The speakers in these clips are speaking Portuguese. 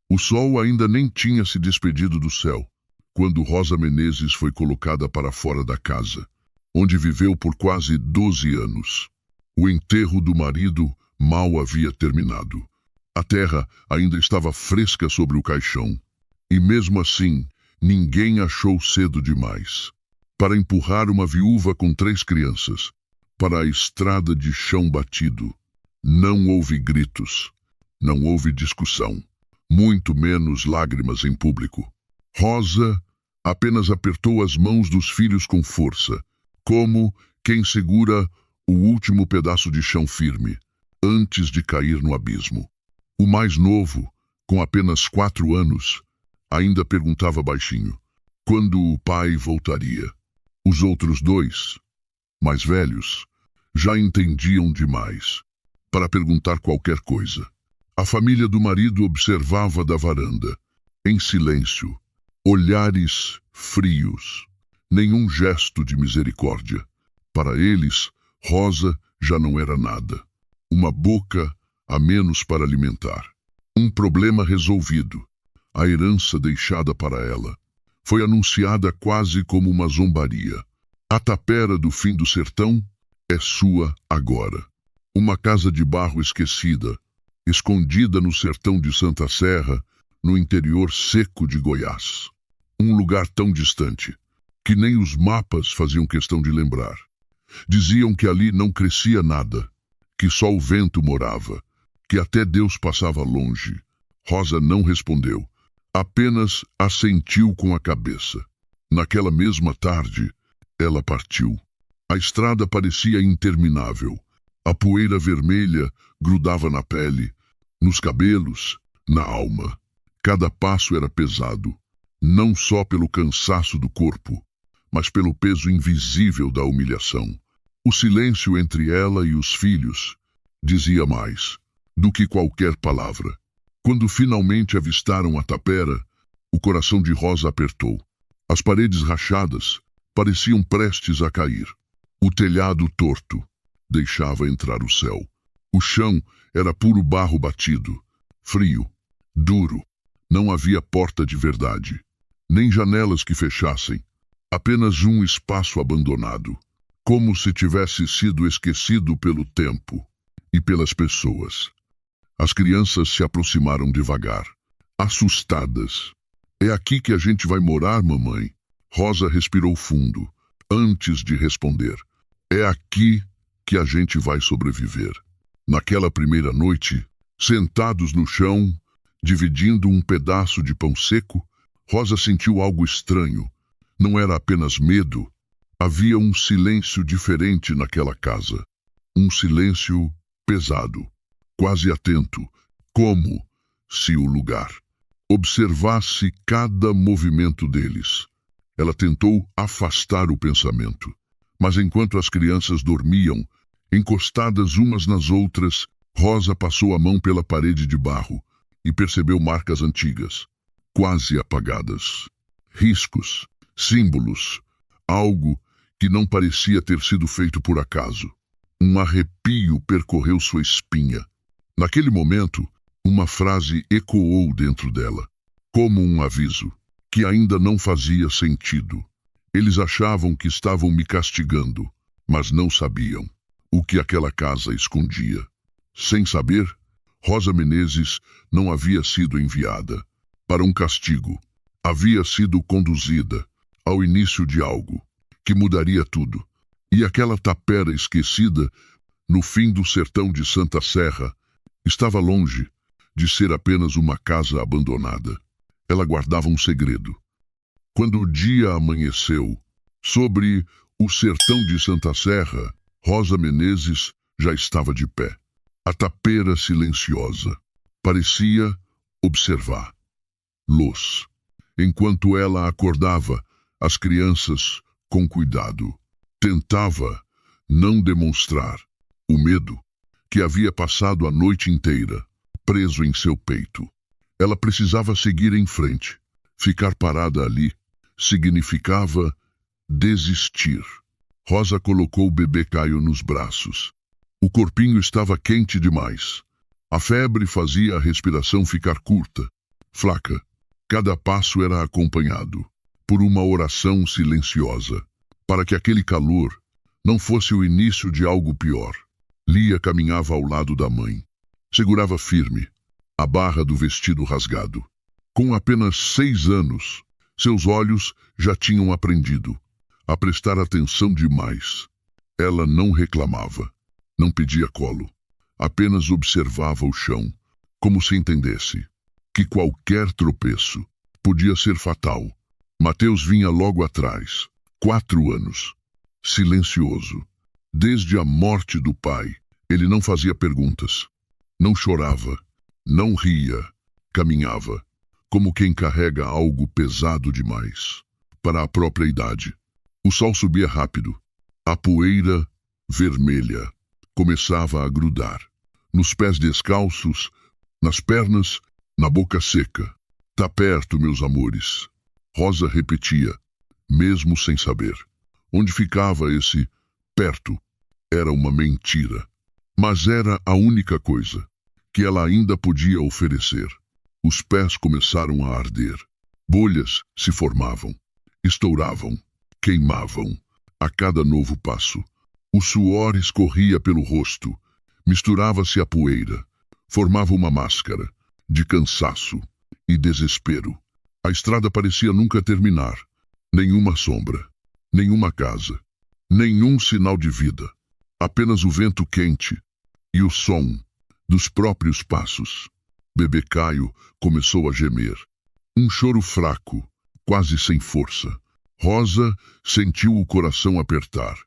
O sol ainda nem tinha se despedido do céu, quando Rosa Menezes foi colocada para fora da casa, onde viveu por quase 12 anos. O enterro do marido mal havia terminado. A terra ainda estava fresca sobre o caixão, e mesmo assim, ninguém achou cedo demais para empurrar uma viúva com 3 crianças para a estrada de chão batido. Não houve gritos, não houve discussão, muito menos lágrimas em público. Rosa apenas apertou as mãos dos filhos com força, como quem segura o último pedaço de chão firme, antes de cair no abismo. O mais novo, com apenas 4 anos, ainda perguntava baixinho quando o pai voltaria. Os outros 2, mais velhos, já entendiam demais para perguntar qualquer coisa. A família do marido observava da varanda, em silêncio, olhares frios, nenhum gesto de misericórdia. Para eles, Rosa já não era nada. Uma boca a menos para alimentar. Um problema resolvido. A herança deixada para ela foi anunciada quase como uma zombaria. A tapera do fim do sertão é sua agora. Uma casa de barro esquecida, escondida no sertão de Santa Serra, no interior seco de Goiás. Um lugar tão distante, que nem os mapas faziam questão de lembrar. Diziam que ali não crescia nada, que só o vento morava, que até Deus passava longe. Rosa não respondeu, apenas assentiu com a cabeça. Naquela mesma tarde, ela partiu. A estrada parecia interminável. A poeira vermelha grudava na pele, nos cabelos, na alma. Cada passo era pesado, não só pelo cansaço do corpo, mas pelo peso invisível da humilhação. O silêncio entre ela e os filhos dizia mais do que qualquer palavra. Quando finalmente avistaram a tapera, o coração de Rosa apertou. As paredes rachadas pareciam prestes a cair. O telhado torto deixava entrar o céu. O chão era puro barro batido, frio, duro. Não havia porta de verdade, nem janelas que fechassem. Apenas um espaço abandonado, como se tivesse sido esquecido pelo tempo e pelas pessoas. As crianças se aproximaram devagar, assustadas. É aqui que a gente vai morar, mamãe? Rosa respirou fundo, antes de responder. É aqui que a gente vai sobreviver. Naquela primeira noite, sentados no chão, dividindo um pedaço de pão seco, Rosa sentiu algo estranho. Não era apenas medo. Havia um silêncio diferente naquela casa. Um silêncio pesado, quase atento, como se o lugar observasse cada movimento deles. Ela tentou afastar o pensamento, mas enquanto as crianças dormiam, encostadas umas nas outras, Rosa passou a mão pela parede de barro e percebeu marcas antigas, quase apagadas. Riscos, símbolos, algo que não parecia ter sido feito por acaso. Um arrepio percorreu sua espinha. Naquele momento, uma frase ecoou dentro dela, como um aviso, que ainda não fazia sentido. Eles achavam que estavam me castigando, mas não sabiam o que aquela casa escondia. Sem saber, Rosa Menezes não havia sido enviada para um castigo. Havia sido conduzida ao início de algo que mudaria tudo. E aquela tapera esquecida, no fim do sertão de Santa Serra, estava longe de ser apenas uma casa abandonada. Ela guardava um segredo. Quando o dia amanheceu, sobre o sertão de Santa Serra, Rosa Menezes já estava de pé. A tapera silenciosa parecia observar. Luz. Enquanto ela acordava as crianças com cuidado, tentava não demonstrar o medo que havia passado a noite inteira preso em seu peito. Ela precisava seguir em frente. Ficar parada ali significava desistir. Rosa colocou o bebê Caio nos braços. O corpinho estava quente demais. A febre fazia a respiração ficar curta. fraca. Cada passo era acompanhado por uma oração silenciosa, para que aquele calor não fosse o início de algo pior. Lia caminhava ao lado da mãe. Segurava firme a barra do vestido rasgado. Com apenas 6 anos, seus olhos já tinham aprendido a prestar atenção demais. Ela não reclamava, não pedia colo, apenas observava o chão, como se entendesse que qualquer tropeço podia ser fatal. Mateus vinha logo atrás, 4 anos, silencioso. Desde a morte do pai, ele não fazia perguntas, não chorava, não ria, caminhava, como quem carrega algo pesado demais para a própria idade. O sol subia rápido. A poeira vermelha começava a grudar nos pés descalços, nas pernas, na boca seca. Tá perto, meus amores. Rosa repetia, mesmo sem saber. Onde ficava esse perto? Era uma mentira. Mas era a única coisa que ela ainda podia oferecer. Os pés começaram a arder. Bolhas se formavam, estouravam, queimavam a cada novo passo. O suor escorria pelo rosto, misturava-se à poeira, formava uma máscara de cansaço e desespero. A estrada parecia nunca terminar. Nenhuma sombra, nenhuma casa, nenhum sinal de vida. Apenas o vento quente e o som dos próprios passos. Bebê Caio começou a gemer. Um choro fraco, quase sem força. Rosa sentiu o coração apertar.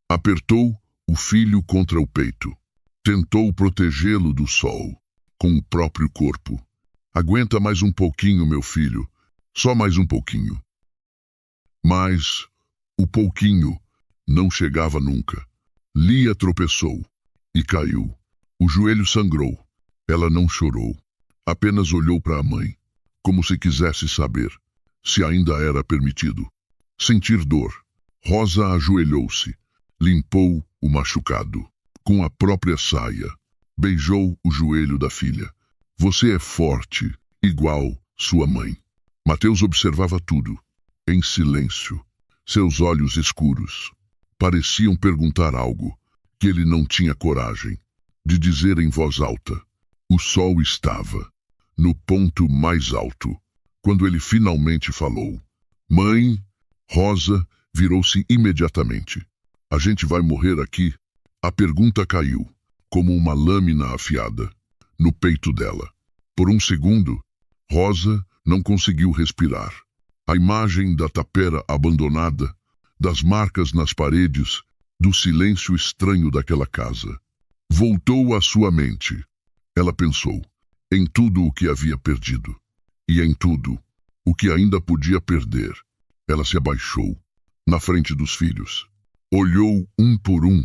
Apertou o filho contra o peito. Tentou protegê-lo do sol com o próprio corpo. Aguenta mais um pouquinho, meu filho. Só mais um pouquinho. Mas o pouquinho não chegava nunca. Lia tropeçou e caiu. O joelho sangrou. Ela não chorou. Apenas olhou para a mãe, como se quisesse saber se ainda era permitido sentir dor. Rosa ajoelhou-se, limpou o machucado com a própria saia, beijou o joelho da filha. Você é forte, igual sua mãe. Mateus observava tudo, em silêncio. Seus olhos escuros pareciam perguntar algo que ele não tinha coragem de dizer em voz alta. O sol estava no ponto mais alto quando ele finalmente falou. Mãe, Rosa virou-se imediatamente. A gente vai morrer aqui? A pergunta caiu, como uma lâmina afiada, no peito dela. Por um segundo, Rosa não conseguiu respirar. A imagem da tapera abandonada, das marcas nas paredes, do silêncio estranho daquela casa, voltou à sua mente. Ela pensou em tudo o que havia perdido e em tudo o que ainda podia perder. Ela se abaixou na frente dos filhos. Olhou um por um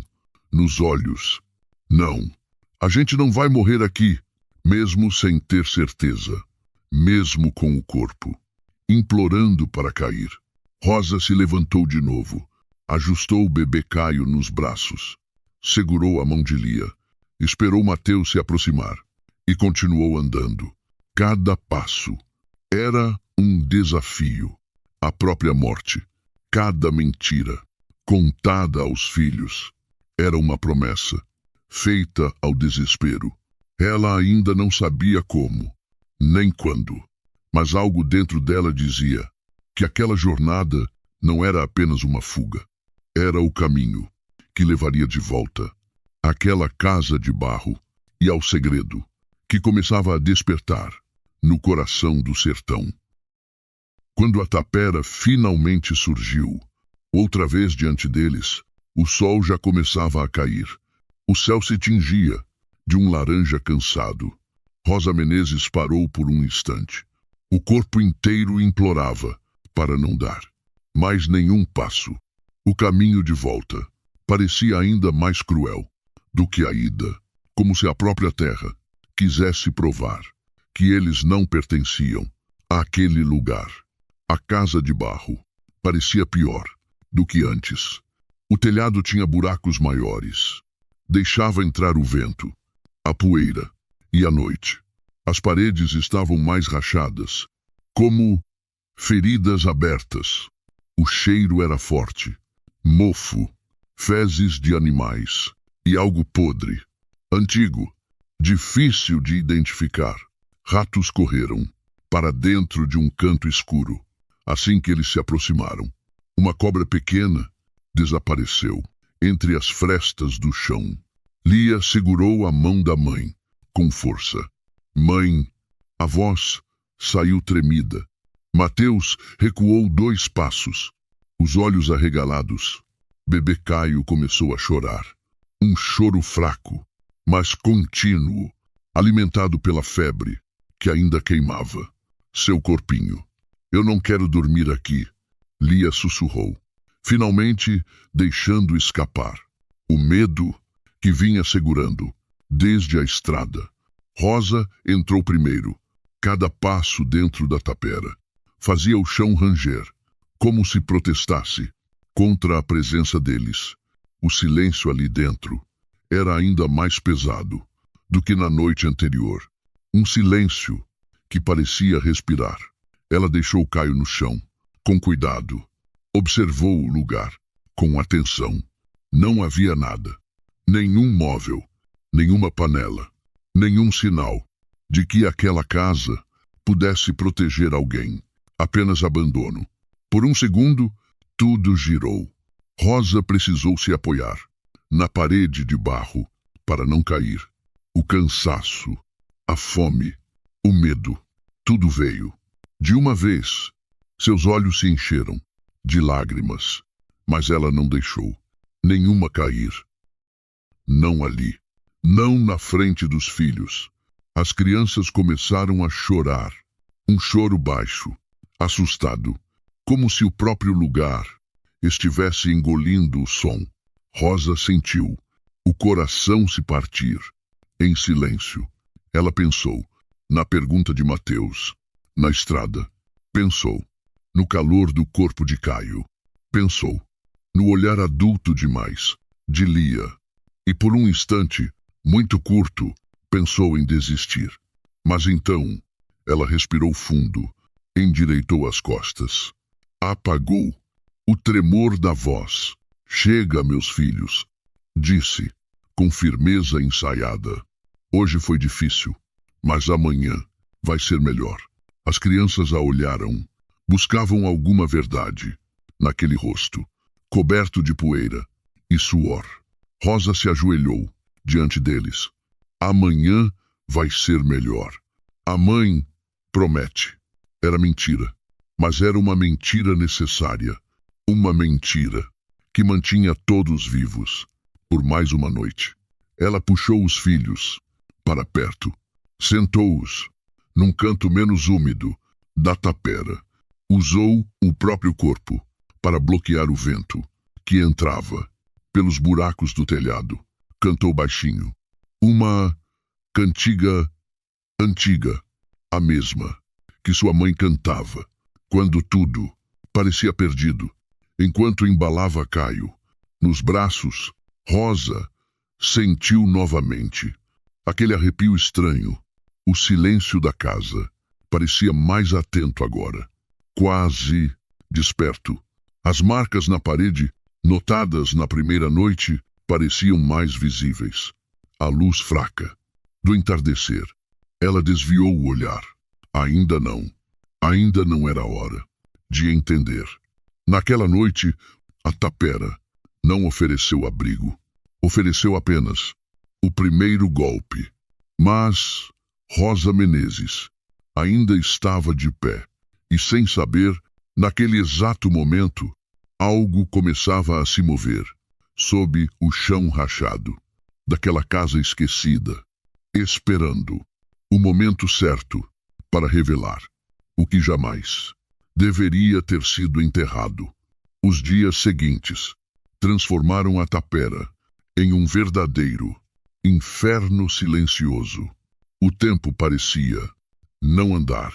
nos olhos. Não, a gente não vai morrer aqui, mesmo sem ter certeza, mesmo com o corpo implorando para cair. Rosa se levantou de novo, ajustou o bebê Caio nos braços, segurou a mão de Lia, esperou Mateus se aproximar e continuou andando. Cada passo era um desafio. A própria morte, cada mentira contada aos filhos, era uma promessa feita ao desespero. Ela ainda não sabia como, nem quando, mas algo dentro dela dizia que aquela jornada não era apenas uma fuga. Era o caminho que levaria de volta àquela casa de barro e ao segredo que começava a despertar no coração do sertão. Quando a tapera finalmente surgiu, outra vez diante deles, o sol já começava a cair. O céu se tingia de um laranja cansado. Rosa Menezes parou por um instante. O corpo inteiro implorava para não dar mais nenhum passo. O caminho de volta parecia ainda mais cruel do que a ida, como se a própria terra quisesse provar que eles não pertenciam àquele lugar. A casa de barro parecia pior do que antes. O telhado tinha buracos maiores. Deixava entrar o vento, a poeira e a noite. As paredes estavam mais rachadas, como feridas abertas. O cheiro era forte. Mofo, fezes de animais e algo podre. Antigo, difícil de identificar. Ratos correram para dentro de um canto escuro. Assim que eles se aproximaram, uma cobra pequena desapareceu entre as frestas do chão. Lia segurou a mão da mãe com força. Mãe, a voz saiu tremida. Mateus recuou 2 passos, os olhos arregalados. Bebê Caio começou a chorar. Um choro fraco, mas contínuo, alimentado pela febre que ainda queimava seu corpinho. Eu não quero dormir aqui, Lia sussurrou, finalmente deixando escapar o medo que vinha segurando desde a estrada. Rosa entrou primeiro. Cada passo dentro da tapera fazia o chão ranger, como se protestasse contra a presença deles. O silêncio ali dentro era ainda mais pesado do que na noite anterior. Um silêncio que parecia respirar. Ela deixou Caio no chão, com cuidado. Observou o lugar, com atenção. Não havia nada. Nenhum móvel, nenhuma panela, nenhum sinal de que aquela casa pudesse proteger alguém. Apenas abandono. Por um segundo, tudo girou. Rosa precisou se apoiar na parede de barro para não cair. O cansaço, a fome, o medo, tudo veio. De uma vez, seus olhos se encheram de lágrimas, mas ela não deixou nenhuma cair. Não ali, não na frente dos filhos. As crianças começaram a chorar, um choro baixo, assustado, como se o próprio lugar estivesse engolindo o som. Rosa sentiu o coração se partir. Em silêncio, ela pensou na pergunta de Mateus, na estrada. Pensou no calor do corpo de Caio. Pensou no olhar adulto demais de Lia. E por um instante, muito curto, pensou em desistir. Mas então, ela respirou fundo, endireitou as costas. Apagou o tremor da voz. Chega, meus filhos, disse, com firmeza ensaiada. Hoje foi difícil, mas amanhã vai ser melhor. As crianças a olharam, buscavam alguma verdade naquele rosto, coberto de poeira e suor. Rosa se ajoelhou diante deles. Amanhã vai ser melhor. A mãe promete. Era mentira, mas era uma mentira necessária. Uma mentira que mantinha todos vivos por mais uma noite. Ela puxou os filhos para perto, sentou-os num canto menos úmido da tapera. Usou o próprio corpo para bloquear o vento que entrava pelos buracos do telhado. Cantou baixinho. Uma cantiga antiga, a mesma que sua mãe cantava quando tudo parecia perdido. Enquanto embalava Caio nos braços, Rosa sentiu novamente aquele arrepio estranho. O silêncio da casa parecia mais atento agora, quase desperto. As marcas na parede, notadas na primeira noite, pareciam mais visíveis. A luz fraca do entardecer. Ela desviou o olhar. Ainda não era hora de entender. Naquela noite, a tapera não ofereceu abrigo. Ofereceu apenas o primeiro golpe. Mas Rosa Menezes ainda estava de pé. E sem saber, naquele exato momento, algo começava a se mover sob o chão rachado daquela casa esquecida, esperando o momento certo para revelar o que jamais deveria ter sido enterrado. Os dias seguintes transformaram a tapera em um verdadeiro inferno silencioso. O tempo parecia não andar.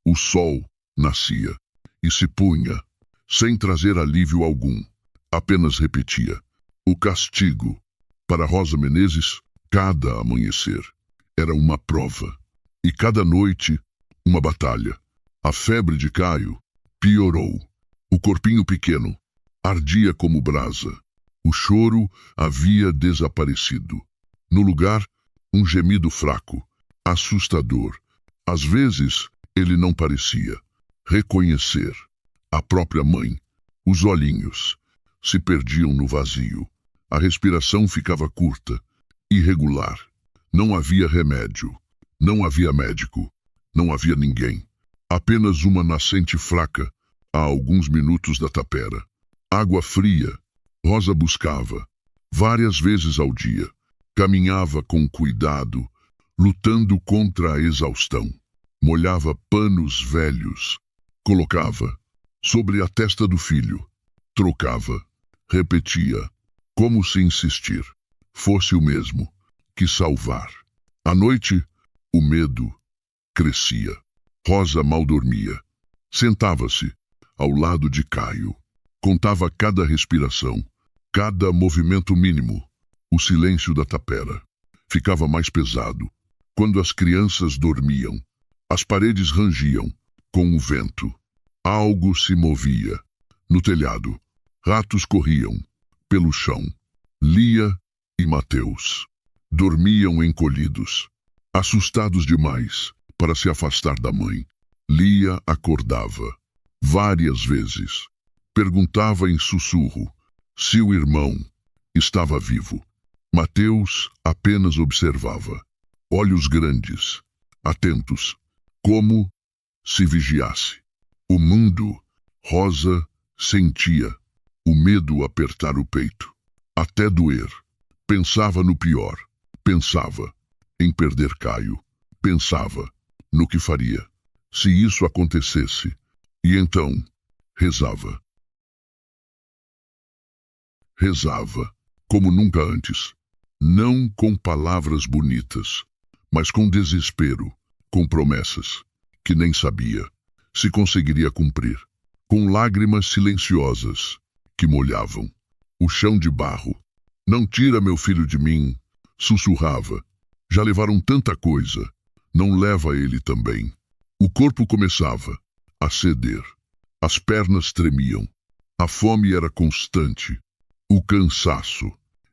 O sol nascia e se punha, sem trazer alívio algum. Apenas repetia. O castigo. Para Rosa Menezes, cada amanhecer era uma prova. E cada noite, uma batalha. A febre de Caio piorou. O corpinho pequeno ardia como brasa. O choro havia desaparecido. No lugar, um gemido fraco, assustador. Às vezes, ele não parecia reconhecer a própria mãe. Os olhinhos se perdiam no vazio. A respiração ficava curta, irregular. Não havia remédio. Não havia médico. Não havia ninguém. Apenas uma nascente fraca a alguns minutos da tapera. Água fria. Rosa buscava. Várias vezes ao dia. Caminhava com cuidado, lutando contra a exaustão. Molhava panos velhos. Colocava sobre a testa do filho. Trocava. Repetia, como se insistir fosse o mesmo que salvar. À noite, o medo crescia. Rosa mal dormia. Sentava-se ao lado de Caio. Contava cada respiração, cada movimento mínimo. O silêncio da tapera ficava mais pesado. Quando as crianças dormiam, as paredes rangiam com o vento. Algo se movia. No telhado, ratos corriam pelo chão. Lia e Mateus dormiam encolhidos, assustados demais para se afastar da mãe. Lia acordava várias vezes. Perguntava em sussurro se o irmão estava vivo. Mateus apenas observava, olhos grandes, atentos, como se vigiasse. O mundo, Rosa sentia o medo apertar o peito, até doer. Pensava no pior, pensava em perder Caio, pensava no que faria se isso acontecesse. E então, rezava. Rezava, como nunca antes. Não com palavras bonitas, mas com desespero, com promessas que nem sabia se conseguiria cumprir, com lágrimas silenciosas que molhavam o chão de barro. Não tira meu filho de mim, sussurrava. Já levaram tanta coisa, não leva ele também. O corpo começava a ceder, as pernas tremiam, a fome era constante, o cansaço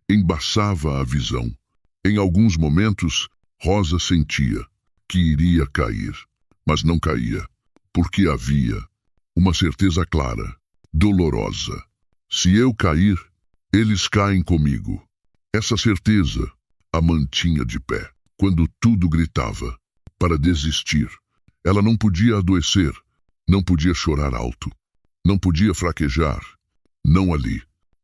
embaçava a visão. Em alguns momentos, Rosa sentia que iria cair, mas não caía, porque havia uma certeza clara, dolorosa. Se eu cair, eles caem comigo. Essa certeza a mantinha de pé, quando tudo gritava para desistir. Ela não podia adoecer, não podia chorar alto, não podia fraquejar. Não ali,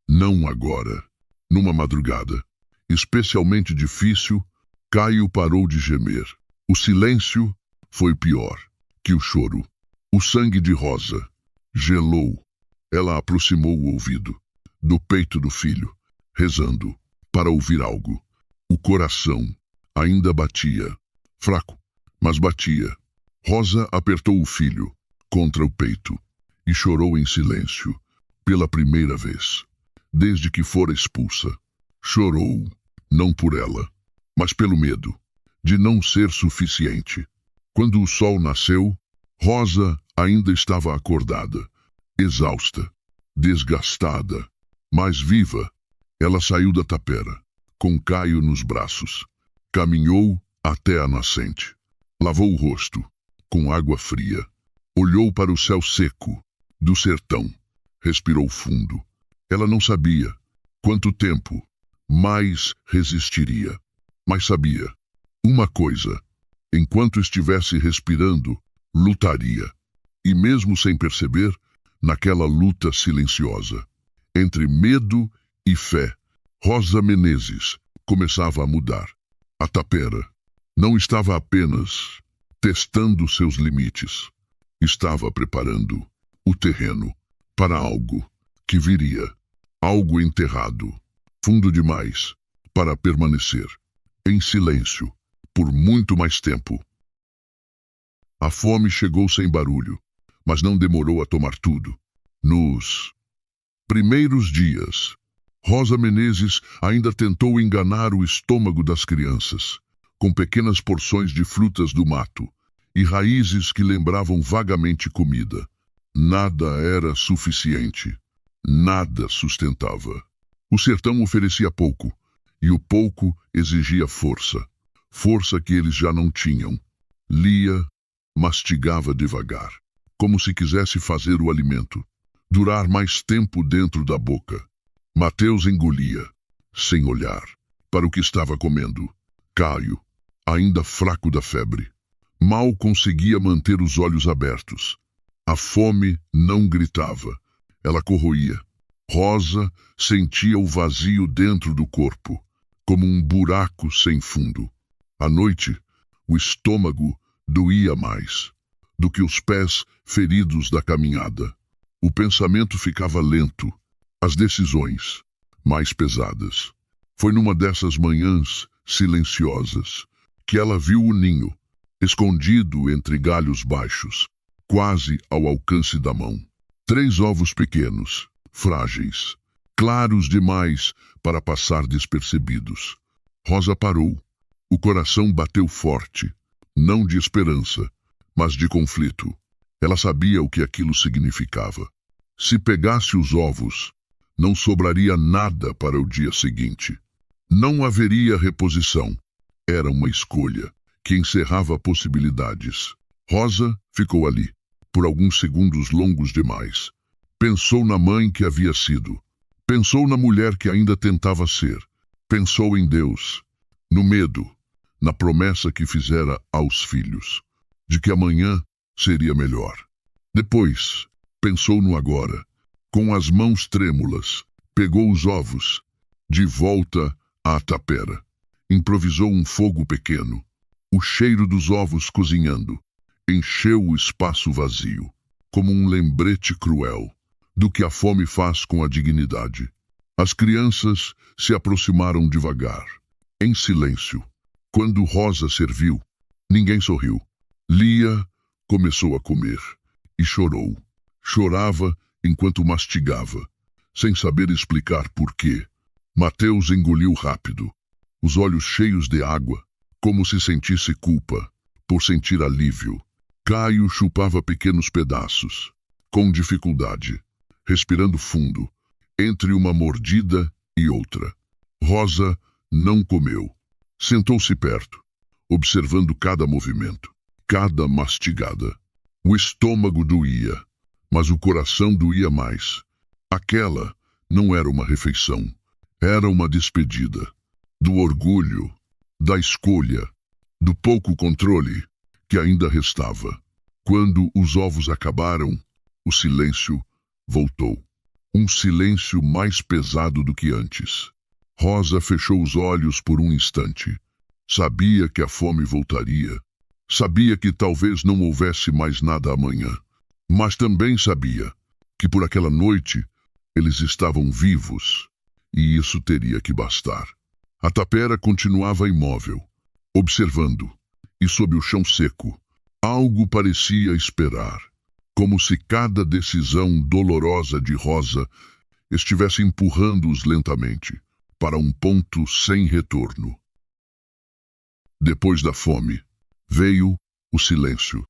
não agora. Numa madrugada especialmente difícil, Caio parou de gemer. O silêncio foi pior que o choro. O sangue de Rosa gelou. Ela aproximou o ouvido do peito do filho, rezando para ouvir algo. O coração ainda batia, fraco, mas batia. Rosa apertou o filho contra o peito e chorou em silêncio, pela primeira vez, desde que fora expulsa. Chorou, não por ela, mas pelo medo de não ser suficiente. Quando o sol nasceu, Rosa ainda estava acordada, exausta, desgastada, mas viva. Ela saiu da tapera, com Caio nos braços. Caminhou até a nascente. Lavou o rosto com água fria. Olhou para o céu seco do sertão. Respirou fundo. Ela não sabia quanto tempo mais resistiria, mas sabia uma coisa: enquanto estivesse respirando, lutaria. E mesmo sem perceber, naquela luta silenciosa, entre medo e fé, Rosa Menezes começava a mudar. A tapera não estava apenas testando seus limites, estava preparando o terreno para algo que viria, algo enterrado, fundo demais para permanecer em silêncio por muito mais tempo. A fome chegou sem barulho, mas não demorou a tomar tudo. Nos primeiros dias, Rosa Menezes ainda tentou enganar o estômago das crianças. com pequenas porções de frutas do mato e raízes que lembravam vagamente comida. Nada era suficiente. Nada sustentava. O sertão oferecia pouco, e o pouco exigia força. Força que eles já não tinham. Lia mastigava devagar, como se quisesse fazer o alimento durar mais tempo dentro da boca. Mateus engolia, sem olhar, para o que estava comendo. Caio, ainda fraco da febre, mal conseguia manter os olhos abertos. A fome não gritava, ela corroía. Rosa sentia o vazio dentro do corpo, como um buraco sem fundo. À noite, o estômago doía mais do que os pés feridos da caminhada. O pensamento ficava lento, as decisões mais pesadas. Foi numa dessas manhãs silenciosas que ela viu o ninho, escondido entre galhos baixos, quase ao alcance da mão. 3 ovos pequenos, frágeis, claros demais para passar despercebidos. Rosa parou. O coração bateu forte, não de esperança, mas de conflito. Ela sabia o que aquilo significava. Se pegasse os ovos, não sobraria nada para o dia seguinte. Não haveria reposição. Era uma escolha que encerrava possibilidades. Rosa ficou ali, por alguns segundos longos demais. Pensou na mãe que havia sido. Pensou na mulher que ainda tentava ser. Pensou em Deus, no medo, na promessa que fizera aos filhos, de que amanhã seria melhor. Depois, pensou no agora. Com as mãos trêmulas, pegou os ovos, de volta à tapera. Improvisou um fogo pequeno. O cheiro dos ovos cozinhando encheu o espaço vazio, como um lembrete cruel do que a fome faz com a dignidade. As crianças se aproximaram devagar, em silêncio. Quando Rosa serviu, ninguém sorriu. Lia começou a comer e chorou. Chorava enquanto mastigava, sem saber explicar por quê. Mateus engoliu rápido, os olhos cheios de água, como se sentisse culpa por sentir alívio. Caio chupava pequenos pedaços, com dificuldade, respirando fundo, entre uma mordida e outra. Rosa não comeu. Sentou-se perto, observando cada movimento, cada mastigada. O estômago doía, mas o coração doía mais. Aquela não era uma refeição, era uma despedida. Do orgulho, da escolha, do pouco controle que ainda restava. Quando os ovos acabaram, o silêncio voltou. Um silêncio mais pesado do que antes. Rosa fechou os olhos por um instante. Sabia que a fome voltaria. Sabia que talvez não houvesse mais nada amanhã. Mas também sabia que por aquela noite eles estavam vivos, e isso teria que bastar. A tapera continuava imóvel, observando, e sob o chão seco, algo parecia esperar, como se cada decisão dolorosa de Rosa estivesse empurrando-os lentamente para um ponto sem retorno. Depois da fome, veio o silêncio.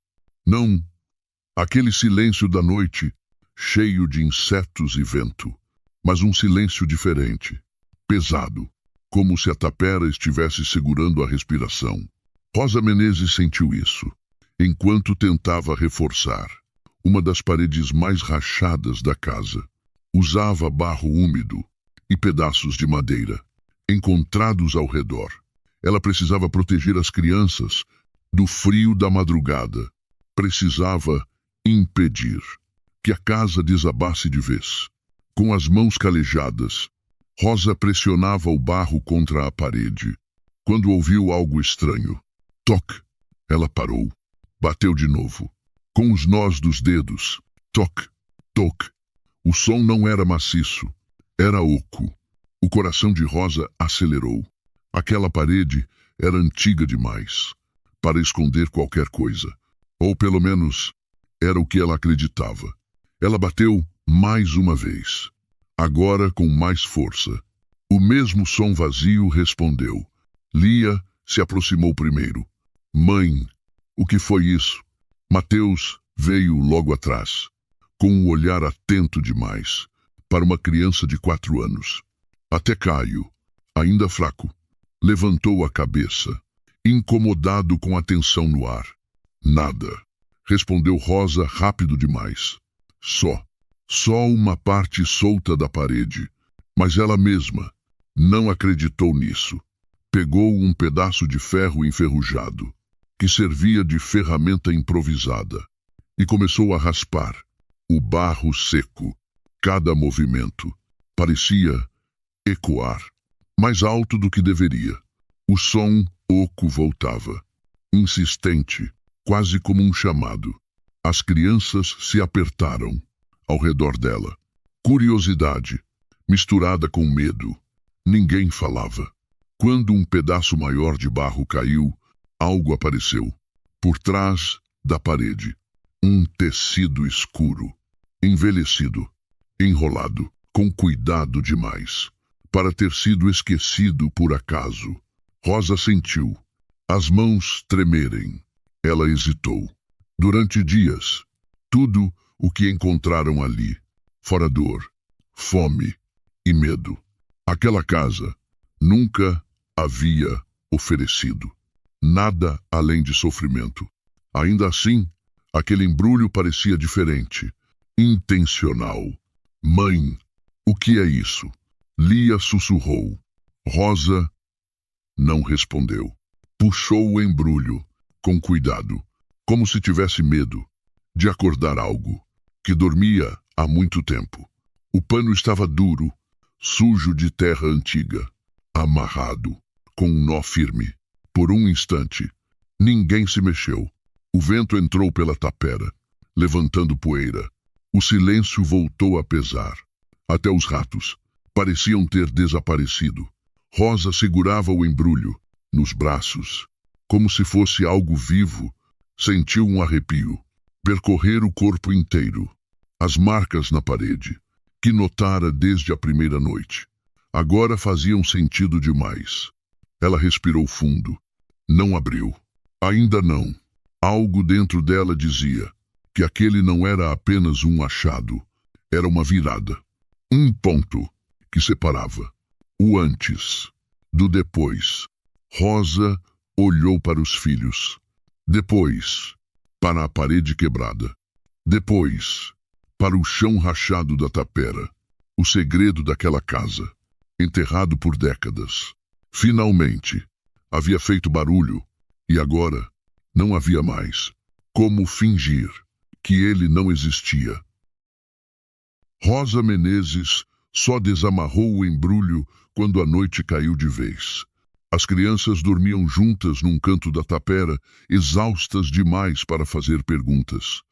Não aquele silêncio da noite, cheio de insetos e vento, mas um silêncio diferente, pesado, como se a tapera estivesse segurando a respiração. Rosa Menezes sentiu isso, enquanto tentava reforçar uma das paredes mais rachadas da casa. Usava barro úmido e pedaços de madeira, encontrados ao redor. Ela precisava proteger as crianças do frio da madrugada. Precisava impedir que a casa desabasse de vez. Com as mãos calejadas, Rosa pressionava o barro contra a parede. Quando ouviu algo estranho, toque, ela parou. Bateu de novo, com os nós dos dedos. Toque, toque. O som não era maciço, era oco. O coração de Rosa acelerou. Aquela parede era antiga demais para esconder qualquer coisa. Ou pelo menos, era o que ela acreditava. Ela bateu mais uma vez, agora com mais força. O mesmo som vazio respondeu. Lia se aproximou primeiro. Mãe, o que foi isso? Mateus veio logo atrás, com um olhar atento demais para uma criança de 4 anos. Até Caio, ainda fraco, levantou a cabeça, incomodado com a tensão no ar. Nada, respondeu Rosa rápido demais. Só uma parte solta da parede, mas ela mesma não acreditou nisso. Pegou um pedaço de ferro enferrujado, que servia de ferramenta improvisada, e começou a raspar o barro seco. Cada movimento parecia ecoar, mais alto do que deveria. O som oco voltava, insistente, quase como um chamado. As crianças se apertaram ao redor dela. Curiosidade, misturada com medo. Ninguém falava. Quando um pedaço maior de barro caiu, algo apareceu. Por trás da parede, um tecido escuro, envelhecido, enrolado, com cuidado demais, para ter sido esquecido por acaso. Rosa sentiu as mãos tremerem. Ela hesitou. Durante dias, tudo o que encontraram ali, fora dor, fome e medo, aquela casa nunca havia oferecido nada além de sofrimento. Ainda assim, aquele embrulho parecia diferente, intencional. Mãe, o que é isso? Lia sussurrou. Rosa não respondeu. Puxou o embrulho, com cuidado, como se tivesse medo de acordar algo que dormia há muito tempo. O pano estava duro, sujo de terra antiga, amarrado, com um nó firme. Por um instante, ninguém se mexeu. O vento entrou pela tapera, levantando poeira. O silêncio voltou a pesar. Até os ratos pareciam ter desaparecido. Rosa segurava o embrulho nos braços, como se fosse algo vivo. Sentiu um arrepio percorrer o corpo inteiro. As marcas na parede, que notara desde a primeira noite, agora faziam sentido demais. Ela respirou fundo. Não abriu. Ainda não. Algo dentro dela dizia que aquele não era apenas um achado, era uma virada. Um ponto que separava o antes do depois. Rosa olhou para os filhos. Depois, para a parede quebrada. Depois, para o chão rachado da tapera. O segredo daquela casa, enterrado por décadas. Finalmente, havia feito barulho, e agora não havia mais como fingir que ele não existia. Rosa Menezes só desamarrou o embrulho quando a noite caiu de vez. As crianças dormiam juntas num canto da tapera, exaustas demais para fazer perguntas.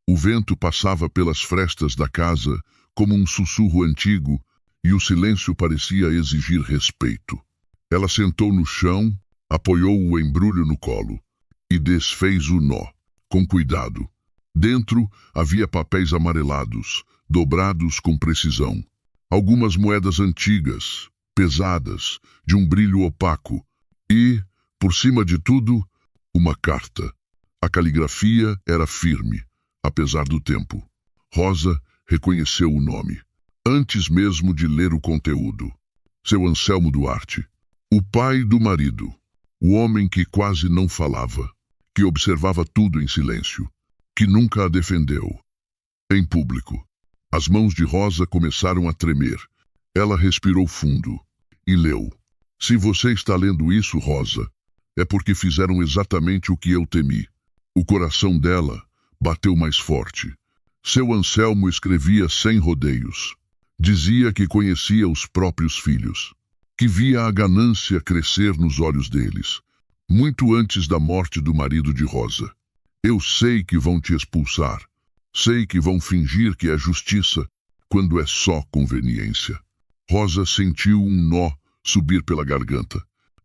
O vento passava pelas frestas da casa como um sussurro antigo, e o silêncio parecia exigir respeito. Ela sentou no chão, apoiou o embrulho no colo e desfez o nó, com cuidado. Dentro havia papéis amarelados, dobrados com precisão. Algumas moedas antigas, pesadas, de um brilho opaco. E, por cima de tudo, uma carta. A caligrafia era firme, apesar do tempo. Rosa reconheceu o nome, antes mesmo de ler o conteúdo. Seu Anselmo Duarte. O pai do marido. O homem que quase não falava, que observava tudo em silêncio, que nunca a defendeu. Em público, as mãos de Rosa começaram a tremer. Ela respirou fundo e leu. Se você está lendo isso, Rosa, é porque fizeram exatamente o que eu temi. O coração dela bateu mais forte. Seu Anselmo escrevia sem rodeios. Dizia que conhecia os próprios filhos, que via a ganância crescer nos olhos deles, muito antes da morte do marido de Rosa. Eu sei que vão te expulsar. Sei que vão fingir que é justiça, quando é só conveniência. Rosa sentiu um nó subir pela garganta.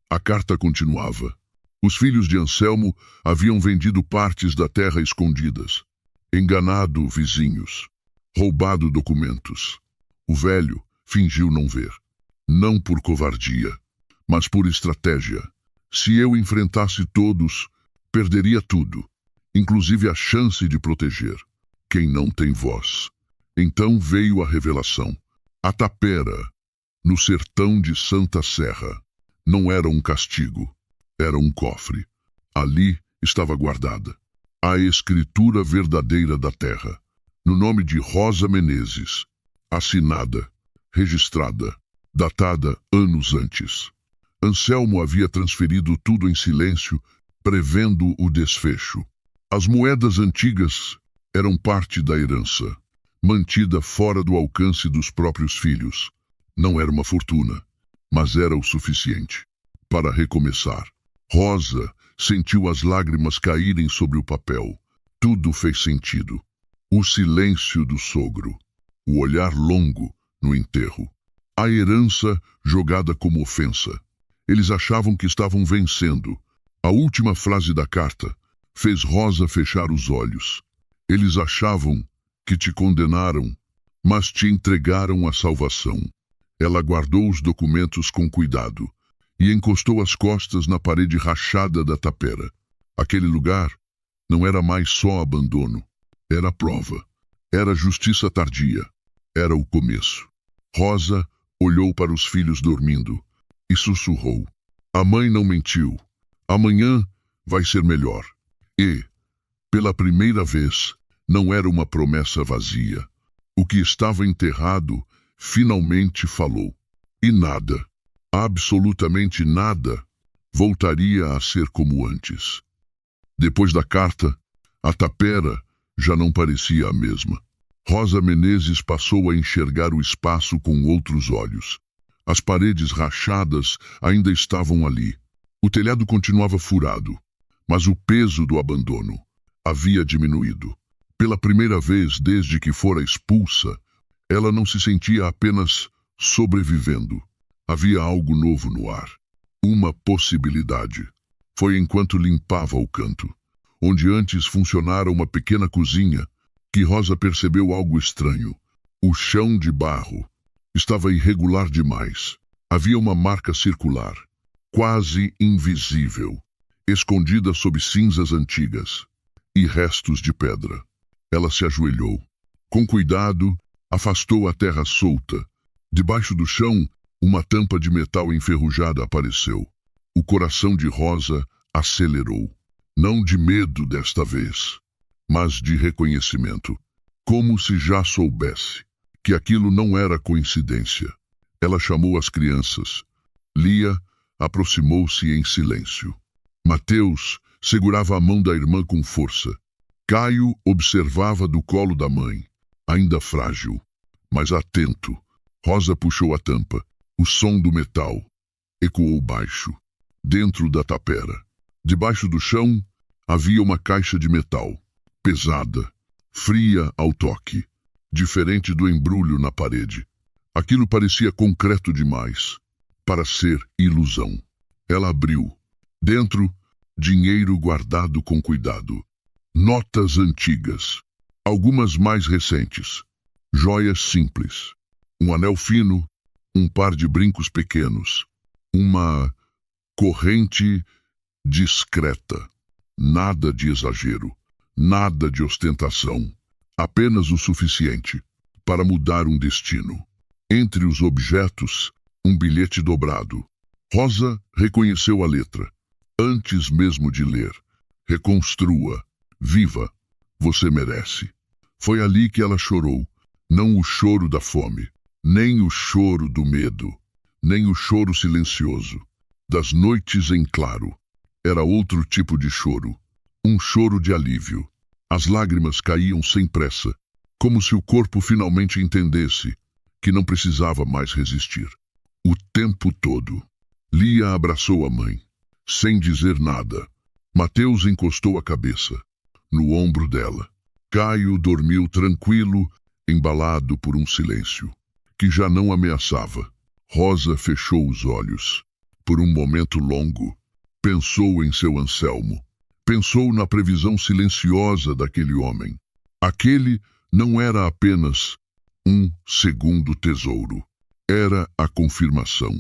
A carta continuava. Os filhos de Anselmo haviam vendido partes da terra escondidas, enganado vizinhos, roubado documentos. O velho fingiu não ver. Não por covardia, mas por estratégia. Se eu enfrentasse todos, perderia tudo, inclusive a chance de proteger quem não tem voz. Então veio a revelação. A tapera, no sertão de Santa Serra, não era um castigo, era um cofre. Ali estava guardada a escritura verdadeira da terra, no nome de Rosa Menezes, assinada, registrada, datada anos antes. Anselmo havia transferido tudo em silêncio, prevendo o desfecho. As moedas antigas eram parte da herança, mantida fora do alcance dos próprios filhos. Não era uma fortuna, mas era o suficiente para recomeçar. Rosa sentiu as lágrimas caírem sobre o papel. Tudo fez sentido. O silêncio do sogro, o olhar longo no enterro, a herança jogada como ofensa. Eles achavam que estavam vencendo. A última frase da carta fez Rosa fechar os olhos. Eles achavam que te condenaram, mas te entregaram a salvação. Ela guardou os documentos com cuidado e encostou as costas na parede rachada da tapera. Aquele lugar não era mais só abandono, era a prova, era justiça tardia, era o começo. Rosa olhou para os filhos dormindo e sussurrou: a mãe não mentiu, amanhã vai ser melhor. E, pela primeira vez, não era uma promessa vazia. O que estava enterrado finalmente falou. E nada, absolutamente nada, voltaria a ser como antes. Depois da carta, a tapera já não parecia a mesma. Rosa Menezes passou a enxergar o espaço com outros olhos. As paredes rachadas ainda estavam ali. O telhado continuava furado, mas o peso do abandono havia diminuído. Pela primeira vez desde que fora expulsa, ela não se sentia apenas sobrevivendo. Havia algo novo no ar. Uma possibilidade. Foi enquanto limpava o canto, onde antes funcionara uma pequena cozinha, que Rosa percebeu algo estranho. O chão de barro estava irregular demais. Havia uma marca circular, quase invisível, escondida sob cinzas antigas e restos de pedra. Ela se ajoelhou. Com cuidado, afastou a terra solta. Debaixo do chão, uma tampa de metal enferrujada apareceu. O coração de Rosa acelerou. Não de medo desta vez, mas de reconhecimento. Como se já soubesse que aquilo não era coincidência. Ela chamou as crianças. Lia aproximou-se em silêncio. Mateus segurava a mão da irmã com força. Caio observava do colo da mãe, ainda frágil, mas atento. Rosa puxou a tampa. O som do metal ecoou baixo, dentro da tapera. Debaixo do chão havia uma caixa de metal, pesada, fria ao toque, diferente do embrulho na parede. Aquilo parecia concreto demais para ser ilusão. Ela abriu. Dentro, dinheiro guardado com cuidado. Notas antigas, algumas mais recentes, joias simples, um anel fino, um par de brincos pequenos, uma corrente discreta. Nada de exagero, nada de ostentação, apenas o suficiente para mudar um destino. Entre os objetos, um bilhete dobrado. Rosa reconheceu a letra, antes mesmo de ler. Reconstrua. Viva, você merece. Foi ali que ela chorou, não o choro da fome, nem o choro do medo, nem o choro silencioso, das noites em claro. Era outro tipo de choro, um choro de alívio. As lágrimas caíam sem pressa, como se o corpo finalmente entendesse que não precisava mais resistir. O tempo todo. Lia abraçou a mãe, sem dizer nada. Mateus encostou a cabeça no ombro dela. Caio dormiu tranquilo, embalado por um silêncio que já não ameaçava. Rosa fechou os olhos. Por um momento longo, pensou em seu Anselmo. Pensou na previsão silenciosa daquele homem. Aquele não era apenas um segundo tesouro. Era a confirmação.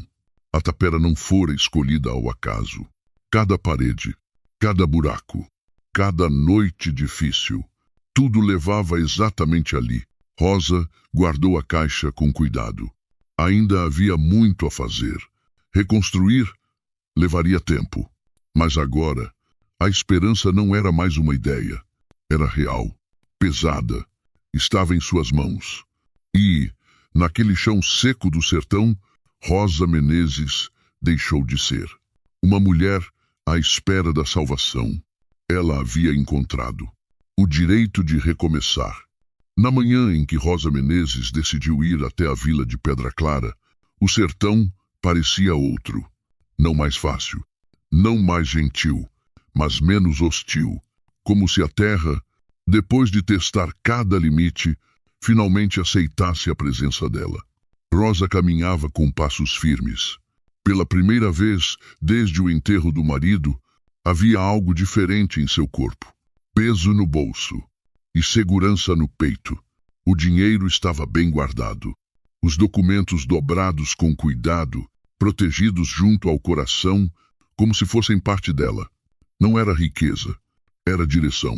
A tapera não fora escolhida ao acaso. Cada parede, cada buraco, cada noite difícil, tudo levava exatamente ali. Rosa guardou a caixa com cuidado. Ainda havia muito a fazer. Reconstruir levaria tempo. Mas agora, a esperança não era mais uma ideia. Era real, pesada, estava em suas mãos. E, naquele chão seco do sertão, Rosa Menezes deixou de ser uma mulher à espera da salvação. Ela havia encontrado o direito de recomeçar. Na manhã em que Rosa Menezes decidiu ir até a vila de Pedra Clara, o sertão parecia outro. Não mais fácil, não mais gentil, mas menos hostil. Como se a terra, depois de testar cada limite, finalmente aceitasse a presença dela. Rosa caminhava com passos firmes. Pela primeira vez, desde o enterro do marido, havia algo diferente em seu corpo. Peso no bolso e segurança no peito. O dinheiro estava bem guardado. Os documentos dobrados com cuidado, protegidos junto ao coração, como se fossem parte dela. Não era riqueza, era direção.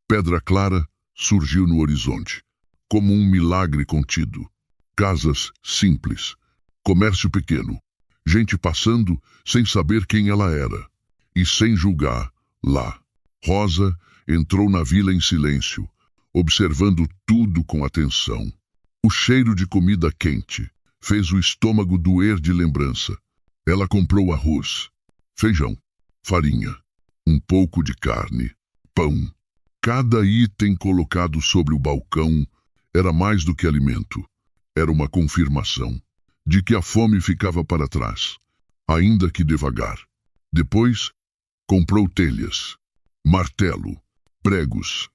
Pedra Clara surgiu no horizonte, como um milagre contido. Casas simples, comércio pequeno, gente passando sem saber quem ela era. E sem julgar, lá. Rosa entrou na vila em silêncio, observando tudo com atenção. O cheiro de comida quente fez o estômago doer de lembrança. Ela comprou arroz, feijão, farinha, um pouco de carne, pão. Cada item colocado sobre o balcão era mais do que alimento. Era uma confirmação de que a fome ficava para trás, ainda que devagar. Depois, comprou telhas, martelo, pregos,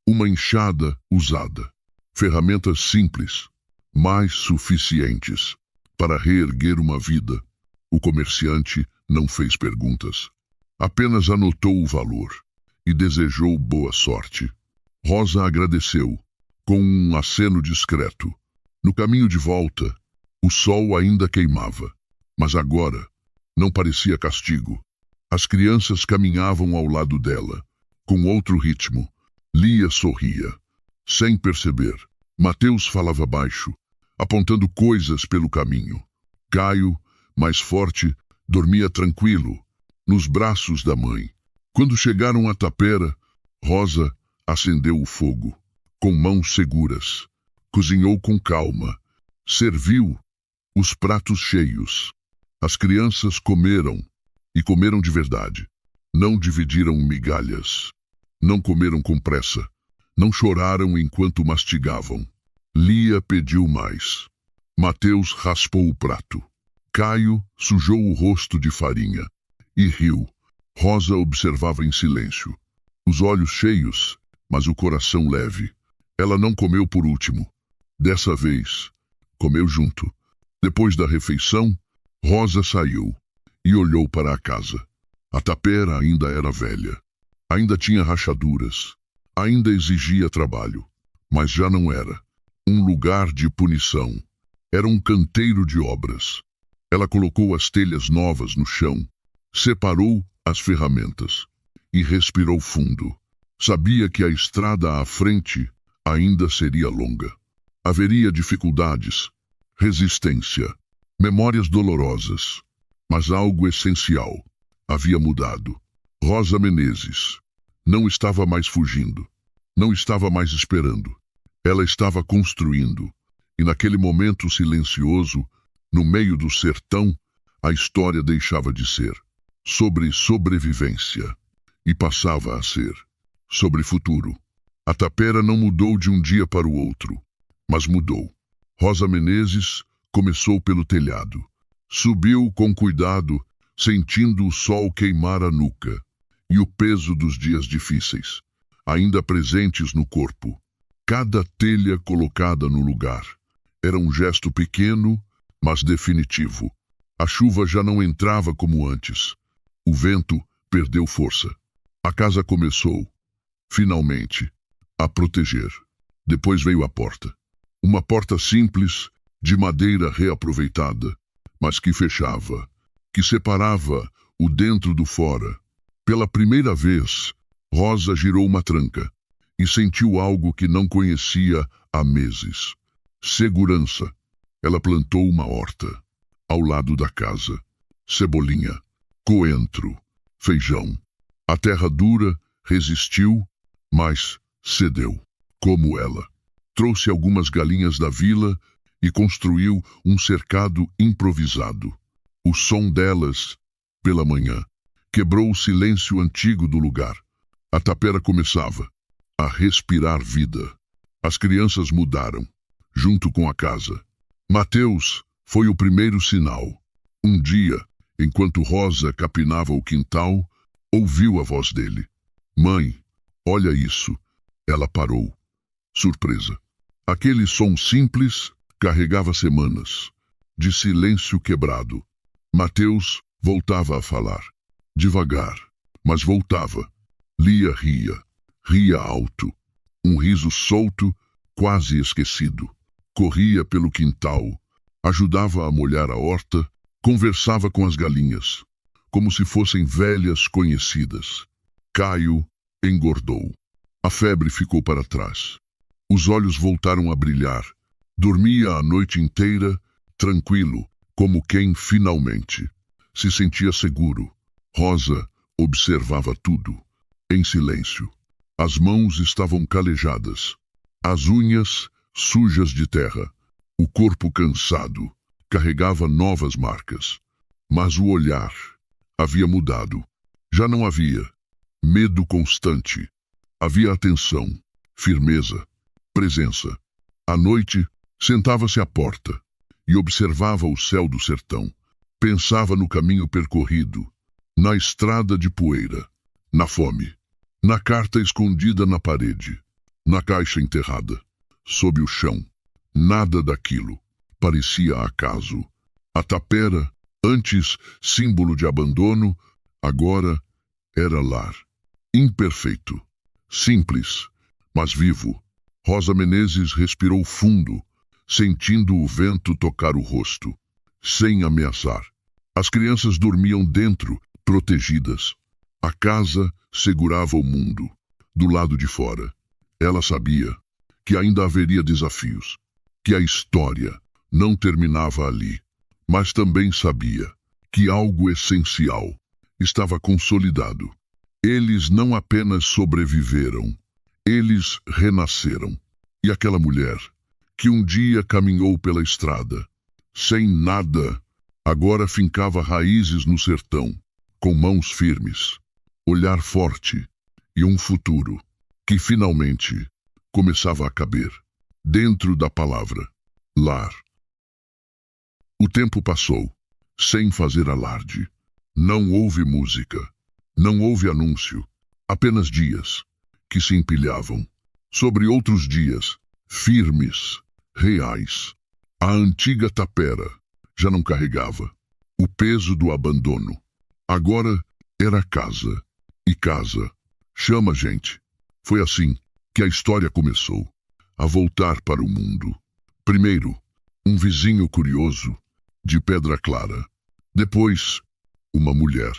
uma enxada usada, ferramentas simples, mas suficientes para reerguer uma vida. O comerciante não fez perguntas, apenas anotou o valor e desejou boa sorte. Rosa agradeceu, com um aceno discreto. No caminho de volta, o sol ainda queimava, mas agora não parecia castigo. As crianças caminhavam ao lado dela, com outro ritmo. Lia sorria, sem perceber. Mateus falava baixo, apontando coisas pelo caminho. Caio, mais forte, dormia tranquilo, nos braços da mãe. Quando chegaram à tapera, Rosa acendeu o fogo, com mãos seguras. Cozinhou com calma. Serviu os pratos cheios. As crianças comeram, e comeram de verdade. Não dividiram migalhas. Não comeram com pressa. Não choraram enquanto mastigavam. Lia pediu mais. Mateus raspou o prato. Caio sujou o rosto de farinha e riu. Rosa observava em silêncio. Os olhos cheios, mas o coração leve. Ela não comeu por último. Dessa vez, comeu junto. Depois da refeição, Rosa saiu e olhou para a casa. A tapera ainda era velha. Ainda tinha rachaduras. Ainda exigia trabalho. Mas já não era um lugar de punição. Era um canteiro de obras. Ela colocou as telhas novas no chão, separou as ferramentas e respirou fundo. Sabia que a estrada à frente ainda seria longa. Haveria dificuldades, resistência, memórias dolorosas, mas algo essencial havia mudado. Rosa Menezes não estava mais fugindo, não estava mais esperando. Ela estava construindo, e naquele momento silencioso, no meio do sertão, a história deixava de ser sobre sobrevivência e passava a ser sobre futuro. A tapera não mudou de um dia para o outro, mas mudou. Rosa Menezes começou pelo telhado. Subiu com cuidado, sentindo o sol queimar a nuca e o peso dos dias difíceis, ainda presentes no corpo. Cada telha colocada no lugar era um gesto pequeno, mas definitivo. A chuva já não entrava como antes. O vento perdeu força. A casa começou, finalmente, a proteger. Depois veio a porta. Uma porta simples, de madeira reaproveitada, mas que fechava, que separava o dentro do fora. Pela primeira vez, Rosa girou uma tranca e sentiu algo que não conhecia há meses. Segurança. Ela plantou uma horta ao lado da casa. Cebolinha, coentro, feijão. A terra dura resistiu, mas cedeu. Como ela. Trouxe algumas galinhas da vila e construiu um cercado improvisado. O som delas, pela manhã, quebrou o silêncio antigo do lugar. A tapera começava a respirar vida. As crianças mudaram, junto com a casa. Mateus foi o primeiro sinal. Um dia, enquanto Rosa capinava o quintal, ouviu a voz dele. Mãe, olha isso. Ela parou. Surpresa. Aquele som simples carregava semanas de silêncio quebrado. Mateus voltava a falar. Devagar, mas voltava. Lia ria alto. Um riso solto, quase esquecido. Corria pelo quintal, ajudava a molhar a horta, conversava com as galinhas, como se fossem velhas conhecidas. Caio engordou. A febre ficou para trás. Os olhos voltaram a brilhar. Dormia a noite inteira, tranquilo, como quem finalmente se sentia seguro. Rosa observava tudo, em silêncio. As mãos estavam calejadas, as unhas sujas de terra. O corpo cansado carregava novas marcas. Mas o olhar havia mudado. Já não havia medo constante. Havia atenção, firmeza, presença. À noite, sentava-se à porta e observava o céu do sertão. Pensava no caminho percorrido, na estrada de poeira, na fome, na carta escondida na parede, na caixa enterrada, sob o chão. Nada daquilo parecia acaso. A tapera, antes símbolo de abandono, agora era lar. Imperfeito, simples, mas vivo. Rosa Menezes respirou fundo, sentindo o vento tocar o rosto, sem ameaçar. As crianças dormiam dentro, protegidas. A casa segurava o mundo, do lado de fora. Ela sabia que ainda haveria desafios, que a história não terminava ali, mas também sabia que algo essencial estava consolidado. Eles não apenas sobreviveram, eles renasceram. E aquela mulher, que um dia caminhou pela estrada, sem nada, agora fincava raízes no sertão, com mãos firmes, olhar forte e um futuro que finalmente começava a caber dentro da palavra lar. O tempo passou, sem fazer alarde. Não houve música, não houve anúncio, apenas dias que se empilhavam sobre outros dias, firmes, reais. A antiga tapera já não carregava o peso do abandono. Agora era casa, e casa chama gente. Foi assim que a história começou a voltar para o mundo. Primeiro, um vizinho curioso, de Pedra Clara. Depois, uma mulher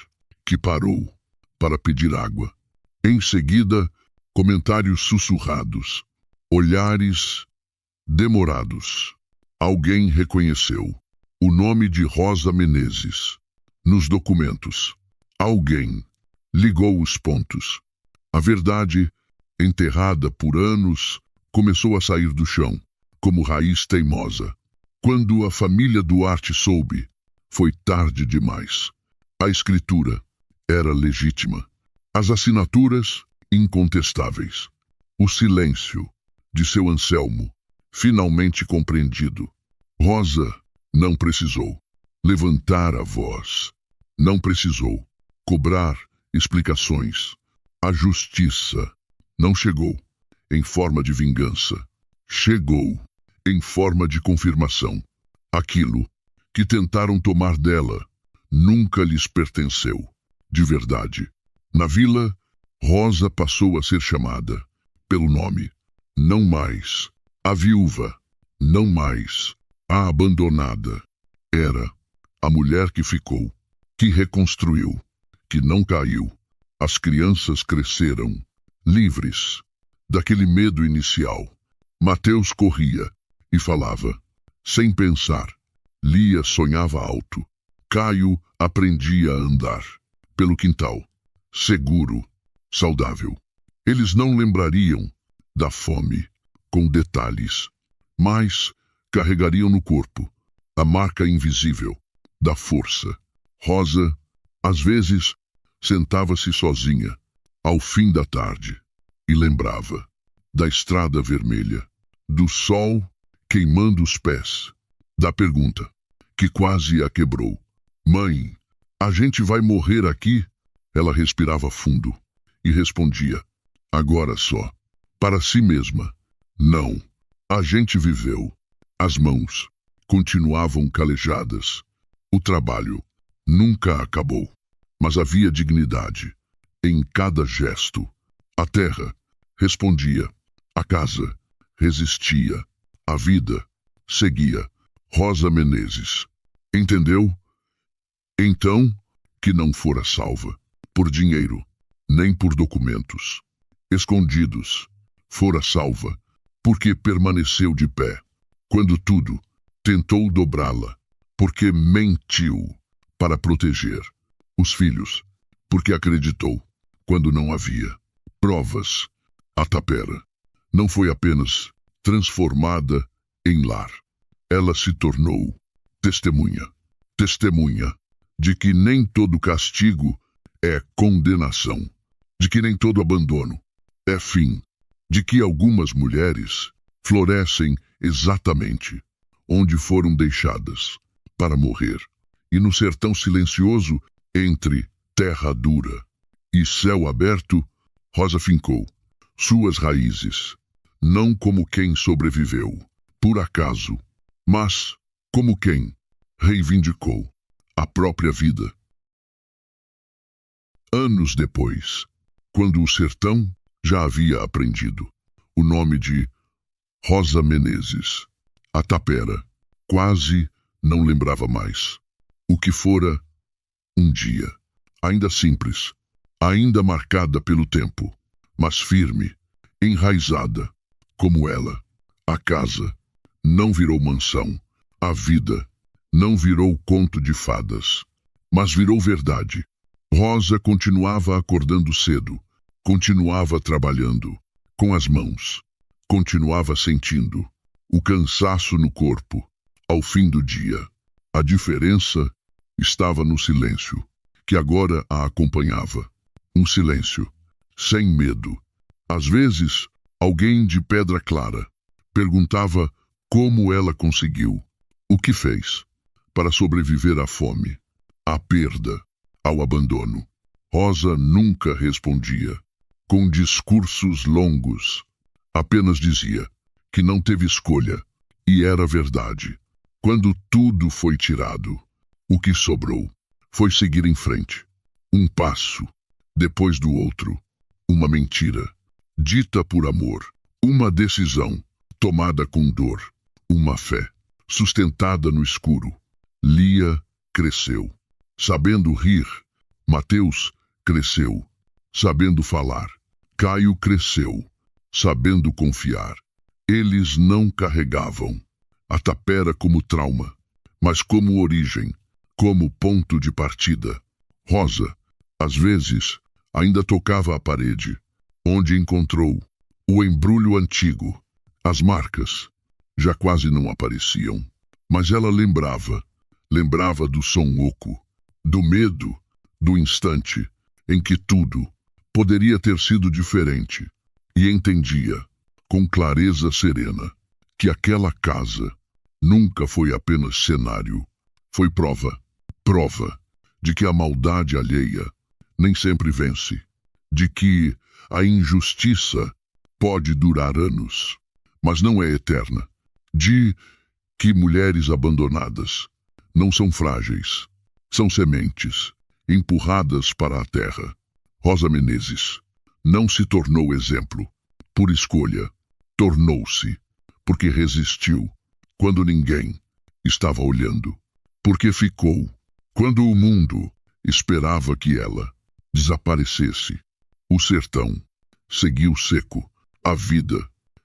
que parou para pedir água. Em seguida, comentários sussurrados, olhares demorados. Alguém reconheceu o nome de Rosa Menezes nos documentos. Alguém ligou os pontos. A verdade, enterrada por anos, começou a sair do chão, como raiz teimosa. Quando a família Duarte soube, foi tarde demais. A escritura era legítima. As assinaturas, incontestáveis. O silêncio de seu Anselmo, finalmente compreendido. Rosa não precisou levantar a voz. Não precisou cobrar explicações. A justiça não chegou em forma de vingança. Chegou em forma de confirmação. Aquilo que tentaram tomar dela nunca lhes pertenceu, de verdade. Na vila, Rosa passou a ser chamada pelo nome. Não mais a viúva, não mais a abandonada. Era a mulher que ficou, que reconstruiu, que não caiu, As crianças cresceram, livres daquele medo inicial. Mateus corria e falava, sem pensar. Lia sonhava alto. Caio aprendia a andar pelo quintal, seguro, saudável. Eles não lembrariam da fome com detalhes, mas carregariam no corpo a marca invisível da força. Rosa, às vezes, sentava-se sozinha ao fim da tarde e lembrava da estrada vermelha, do sol queimando os pés, da pergunta que quase a quebrou. Mãe, a gente vai morrer aqui? Ela respirava fundo e respondia, agora só, para si mesma. Não, a gente viveu. As mãos continuavam calejadas. O trabalho nunca acabou, mas havia dignidade em cada gesto. A terra respondia, a casa resistia, a vida seguia. Rosa Menezes entendeu, então, que não fora salva por dinheiro, nem por documentos escondidos. Fora salva porque permaneceu de pé quando tudo tentou dobrá-la, porque mentiu para proteger os filhos, porque acreditou quando não havia provas. A tapera não foi apenas transformada em lar. Ela se tornou testemunha. Testemunha de que nem todo castigo é condenação, de que nem todo abandono é fim, de que algumas mulheres florescem exatamente onde foram deixadas para morrer. E no sertão silencioso, entre terra dura e céu aberto, Rosa fincou suas raízes, não como quem sobreviveu por acaso, mas como quem reivindicou a própria vida. Anos depois, quando o sertão já havia aprendido o nome de Rosa Menezes, a tapera quase não lembrava mais o que fora um dia, ainda simples, ainda marcada pelo tempo, mas firme, enraizada, como ela. A casa não virou mansão, a vida não virou conto de fadas, mas virou verdade. Rosa continuava acordando cedo, continuava trabalhando com as mãos, continuava sentindo o cansaço no corpo ao fim do dia. A diferença estava no silêncio que agora a acompanhava. Um silêncio sem medo. Às vezes, alguém de Pedra Clara perguntava como ela conseguiu, o que fez para sobreviver à fome, à perda, ao abandono. Rosa nunca respondia com discursos longos. Apenas dizia que não teve escolha, e era verdade. Quando tudo foi tirado, o que sobrou foi seguir em frente. Um passo depois do outro. Uma mentira dita por amor. Uma decisão tomada com dor. Uma fé sustentada no escuro. Lia cresceu, sabendo rir. Mateus cresceu, sabendo falar. Caio cresceu, sabendo confiar. Eles não carregavam a tapera como trauma, mas como origem, como ponto de partida. Rosa, às vezes, ainda tocava a parede, onde encontrou o embrulho antigo. As marcas já quase não apareciam, mas ela lembrava do som oco, do medo, do instante em que tudo poderia ter sido diferente, e entendia, com clareza serena, que aquela casa nunca foi apenas cenário, foi prova de que a maldade alheia nem sempre vence, de que a injustiça pode durar anos, mas não é eterna, de que mulheres abandonadas não são frágeis, são sementes empurradas para a terra. Rosa Menezes não se tornou exemplo por escolha, tornou-se porque resistiu quando ninguém estava olhando, porque ficou quando o mundo esperava que ela desaparecesse. O sertão seguiu seco, a vida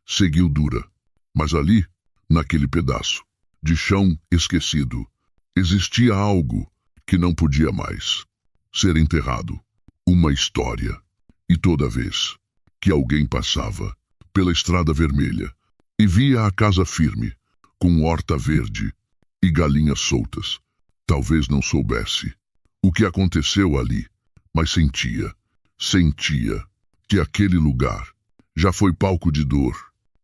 seguiu dura. Mas ali, naquele pedaço de chão esquecido, existia algo que não podia mais ser enterrado. Uma história. E toda vez que alguém passava pela estrada vermelha e via a casa firme, com horta verde e galinhas soltas, talvez não soubesse o que aconteceu ali, mas sentia que aquele lugar já foi palco de dor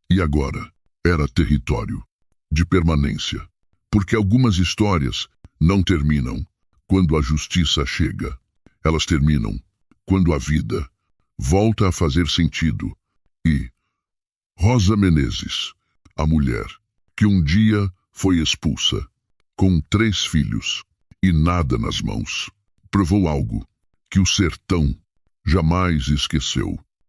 e agora era território de permanência. Porque algumas histórias não terminam quando a justiça chega. Elas terminam quando a vida volta a fazer sentido. E Rosa Menezes, a mulher que um dia foi expulsa, com 3 filhos e nada nas mãos, provou algo que o sertão jamais esqueceu.